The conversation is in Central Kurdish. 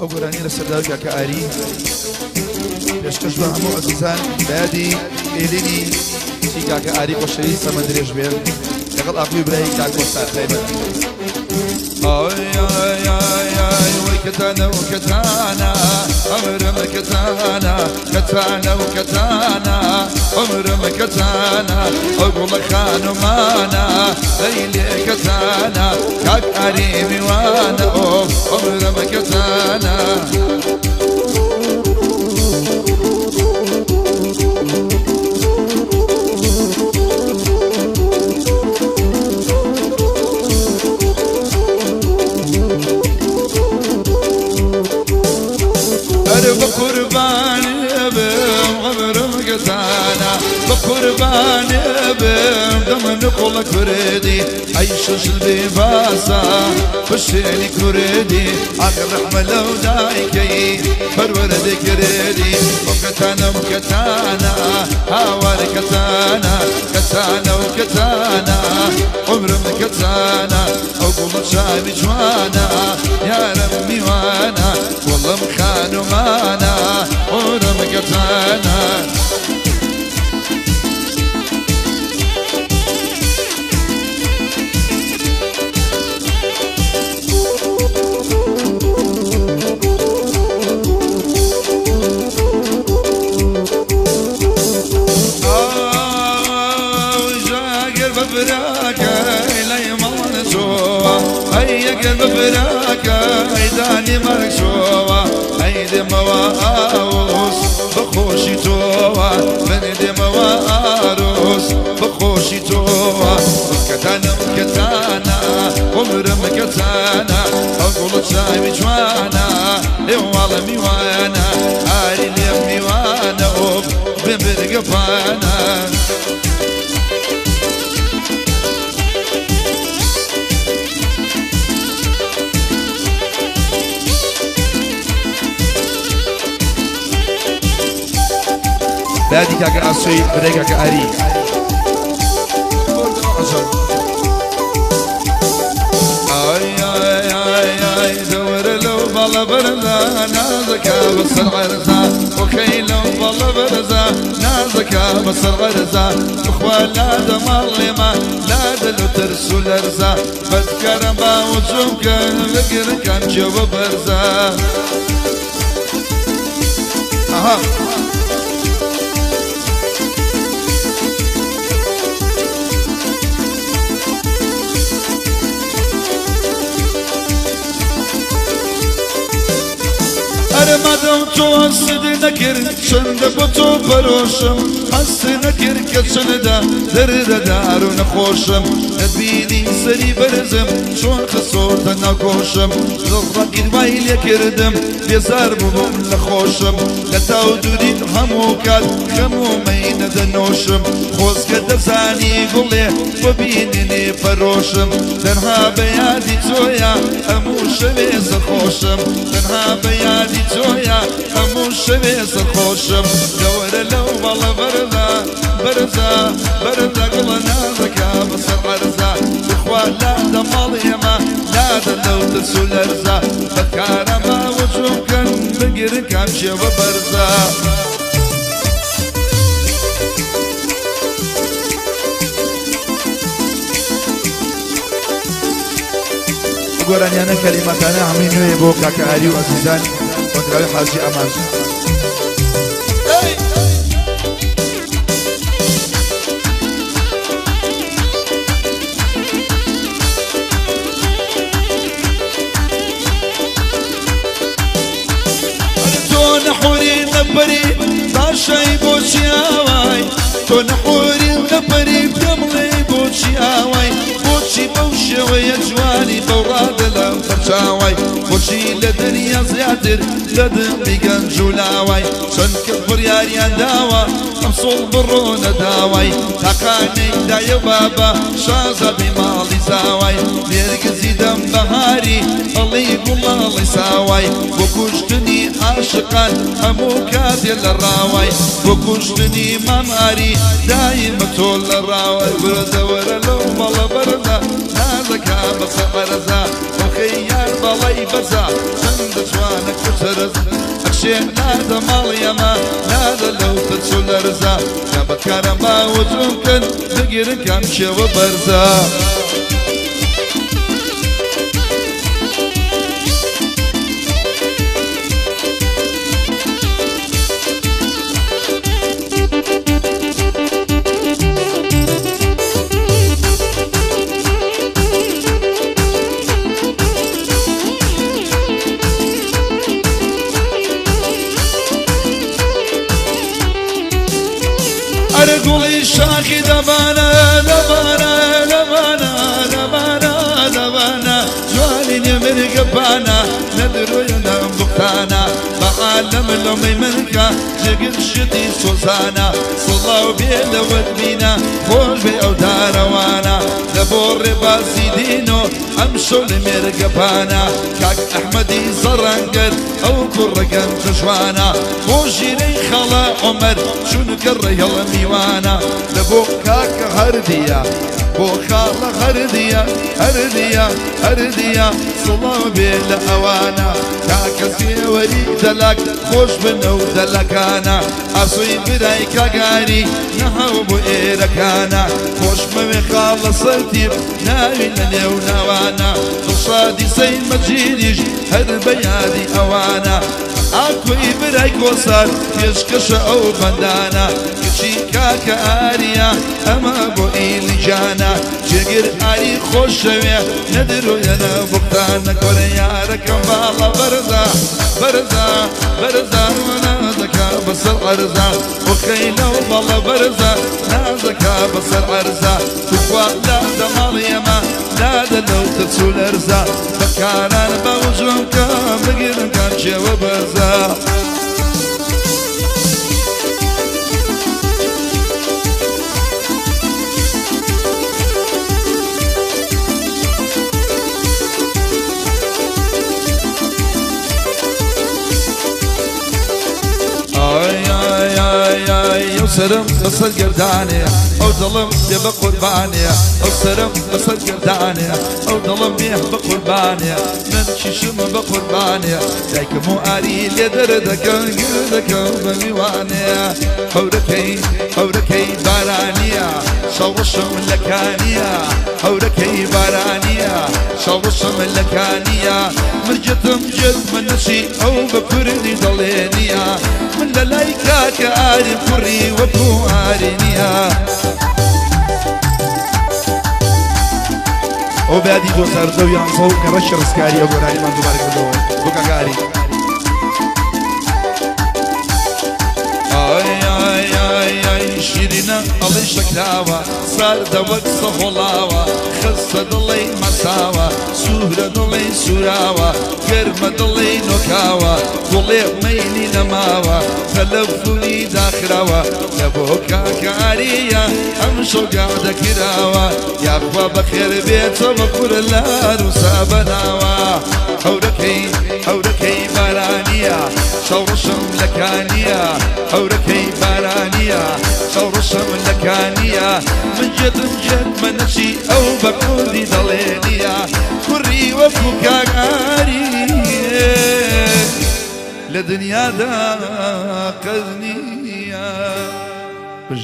ئەوگۆرانی لە سەرداوی کاکە ئاری پێشکەش بە هەموو عەزیزان بەیادی ئێلینی چی کاکە ئاری خۆشەویست سەمە درێژ بێن لەگەڵ ئاخوی برای کاکۆ ساتایبەت وكتانا وكتانا أمر مكتانا كتانا وكتانا أمر مكتانا أقول خانو مانا ليلي كتانا كاك عريمي وانا أمر مكتانا بقربان بم غمر مقتانا بقربان بم دمن قول كردي عيش البيباسا بشيني كردي آخر رحمة لو دايكي فرورد كردي وكتانا وكتانا هاوار كتانا كتانا وكتانا عمر مكتانا أقول شامي جوانا يا ربي وانا والله مخانو مانا عمر مكتانا قلب براكا عيداني مرشوة عيد مواروس بخوشي توا بند مواروس بخوشي توا كتانا كتانا عمر مكتانا أقول شاي بجوانا لوالا ميوانا عاري ليم ميوانا بمرقفانا بادي كاكا أسوي بدي كاكا أري آي دور لو بالله برزا نازكا بس الغرزة وخيلو بالله برزا نازكا بس الغرزة اخوان لا دمالما لا دلو ترسو الارزة بذكر ما وجوك فكر كان جو برزا اها أرمادم تو أصد نكر شند بتو بروشم حس نكر كشندا درد دارو نخوشم نبيني سري برزم شون خسوت نكوشم زغرق الويل يكردم بيزار بهم لخوشم لتاودودي هموكات خمومين دنوشم خوز كدزاني قولي وبينني فروشم تنها بيادي تويا أموش بيز خوشم تنها بيادي تويا أموش بيز خوشم دور لو بالله برزا برزا برزا قلنا ذكا بصر برزا إخوان لا دمال يما لا دلو تسو الأرزا بكار ما وجوكا بقر كامشي وبرزا گۆرانیانە کەلیمەتانە هەمووی نوێیە بۆ کاکە ئاری و عەزیزان کۆنتراوی حاجی ئەمان تۆ نەحوری نەبەری باشای بۆچی ئاوای تۆ نەحوری نەبەری پێمڵێ بۆچی ئاوای بۆچی بەو شێوەیە جوانی بەو ڕادەلەم فەرچاوای بۆچی لە دنیا زیاتر لە دڵی گەنج و لاوای چەند کەس بڕیاریان داوە ئەم سۆڵ بڕۆنە داوای تاقانەی دایە بابە شازادەی ماڵی زاوای لێرگزی دەم بەهاری ئەڵی گوڵاڵی ساوای بۆ کوشتنی عاشقان هەموو کاتێ لە ڕاوای بۆ کوشتنی ماماری دایمە تۆ لە ڕاوای برەدەوەرە لەو مەڵە بەرزە نازەکا بەسە بەرزە وەخەی یار بەڵەی بەزە چەندە جوانە بچێ نادە ماڵیەمە نادە لەو تەچوو لەرزە یا بەکارم باوەجوم کەن بگیرن کام شێوە بەرزە أرجولي شاخي دبانا دبانا دبانا دبانا دبانا جوالي من قبانا ندرو ينام بقتانا بعالم لومي منكا جقد شدي سوزانا صلاو بيل ودبينا خوش بي او داروانا دبور باسي دينو امشو لمرقبانا كاك احمدي زرنقر او كرقم جشوانا موجيني خلا عمر شنو كره يلا ميوانا لبو كاك هردية بو خاله هردية هردية هردية صلاو بيل اوانا كاك سيوري دلك خوش بنو دلكانا اصوي براي كاقاري نهو بو ايركانا خوش ممي خالص التيب ناوي لنيو نوانا نصادي سين مجيديش هر بيادي اوانا اكوي براي كوسار يشكش او بندانا كشي كاكا آريا اما بو ايلي جانا جگر آري خوش شوية ندرو ينا بقتانا كوريا ركم بالا برزا برزا برزا ونازكا بصر عرزا وخيلو بالا برزا نازكا بصر عرزا تقوى لا دمال يما لا دلو تتسول ارزا بكاران بوجوم كام بقيرن كام شو برزا سرم بصر قرداني او ظلم بيه بقرباني او سرم بصر قرداني او ظلم بيه بقرباني من ششم بقرباني دايك مو آري لدردك قردك بميواني هوركي هوركي بارانيا شورشم لكانيا هوركي بارانيا شورشم لكانيا مرجتم جد من نشي او بكردي ضلينيا من للايكا كاري فري وبو آرينيا او بعدي دو سردو يانصو كرش رسكاري ابو راني من دوبارك بدو بوكا كاري اي اي اي اي شيرينا الله شكلاوا صار دوك صهلاوا خصة ضلي مساوا سهرة ضلي سراوا كرمة ضلي نكاوا ضلي ميلي نماوا خلفوني داخراوا لبوكا كاريا امشو قاعدة كراوا يا اخوة بخير بيت وبكر اللار وسابناوا هوركي هوركي بارانيا شورشم لكانيا هوركي بارانيا شورشم لكانيا من جد منشي او بكردي ضلينيا كري وفكا قاري لدنيا دا قذنيا